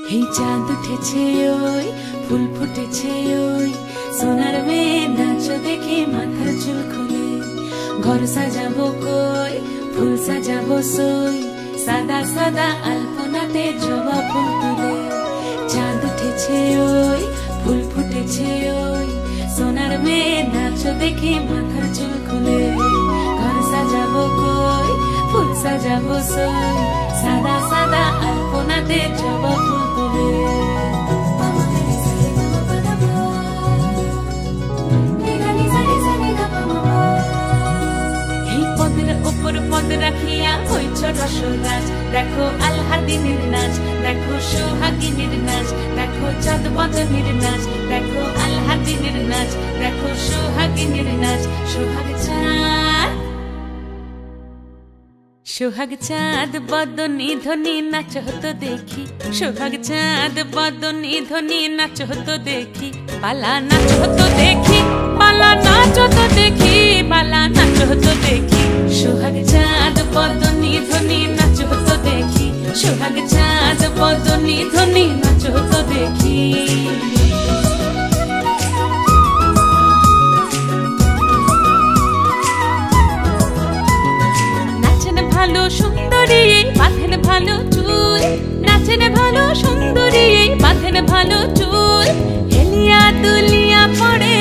এই চাঁদ উঠেছে ওই ফুল ফুটেছে ওই সোনার মেয়ে নাচো দেখে মাথার চুল খুলে ঘর সাজাবো কই ফুল সাজাবো সই সাদা সাদা আলপনাতে জবা ফুল তুলে চাঁদ উঠেছে ওই ফুল ফুটেছে ওই সোনার মেয়ে নাচো দেখে মাথার চুল খুলে ঘর সাজাবো কই ফুল সাজাবো সই সাদা সাদা আলপনাতে জবা ফুল তুলে পদ রাখিয়া হইছ রসরাজ দেখো আলহাদিনের নাচ দেখো সোহাগিনীর নাচ দেখো চাঁদ বদনের নাচ দেখো আলহাদিনের নাচ দেখো সোহাগিনীর নাচ সোহাগ চাঁদ বদনী ধ্বনি নাচ হতো দেখি সোহাগ চাঁদ বদনী ধ্বনি নাচ হতো দেখি পালা নাচ হতো দেখি পালা নাচ হতো দেখি পালা নাচ হতো দেখি সোহাগ চাঁদ বদনী ধ্বনি নাচ হতো দেখি সোহাগ চাঁদ বদনী ধ্বনি নাচ হতো দেখি নাচেন ভালো সুন্দরী বাঁধেন ভালো চুল নাচেন ভালো সুন্দরী বাঁধেন ভালো চুল হেলিয়া দুলিয়া পড়ে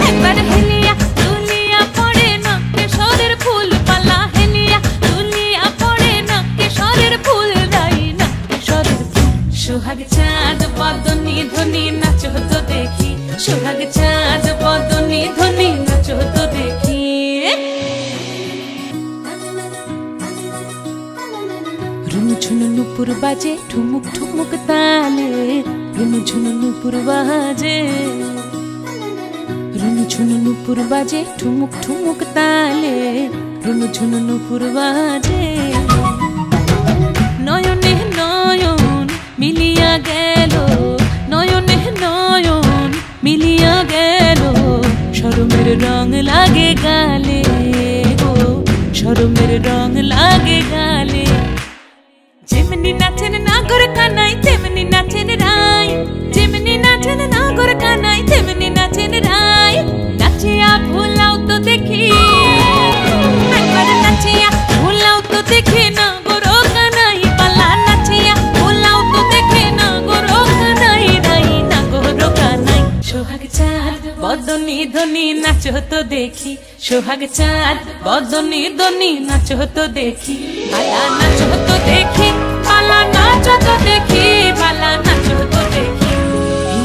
একবার হেলিয়া দুলিয়া পড়ে নকে সরের ফুল পালা হেলিয়া দুলিয়া পড়ে নকে সরের ফুল দাই নকে সরের ফুল সোহাগ চাঁদ বদনী ধ্বনি নাচ হতো দেখি সোহাগ চাঁদ বদনী ধ্বনি নাচ হতো দেখি ঝুনু নুপুর বাজে ঠুমুক ঠুমুক তালে রুনু ঝুনু নুপুর বাজে রুনু ঝুনু নুপুর বাজে ঠুমুক ঠুমুক তালে রুনু ঝুনু নুপুর বাজে নয়নে নয়ন মিলিয়া গেল নয়নে নয়ন মিলিয়া গেল শরমের রং লাগে গালে গো শরমের রং লাগে গালে যেমনি নাচেন নাগর কানাই তেমনি নাচেন রাই যেমনি নাচেন নাগর কানাই তেমনি নাচেন রাই নাচিয়া ভুলাও তো দেখি একবার নাচিয়া ভুলাও তো দেখি নাগর কানাই পালা নাচিয়া ভুলাও তো দেখি নাগর কানাই রাই নাগর কানাই সোহাগ চাঁদ বদনী ধ্বনি নাচ হতো দেখি সোহাগ চাঁদ বদনী ধ্বনি নাচ হতো দেখি পালা নাচ হতো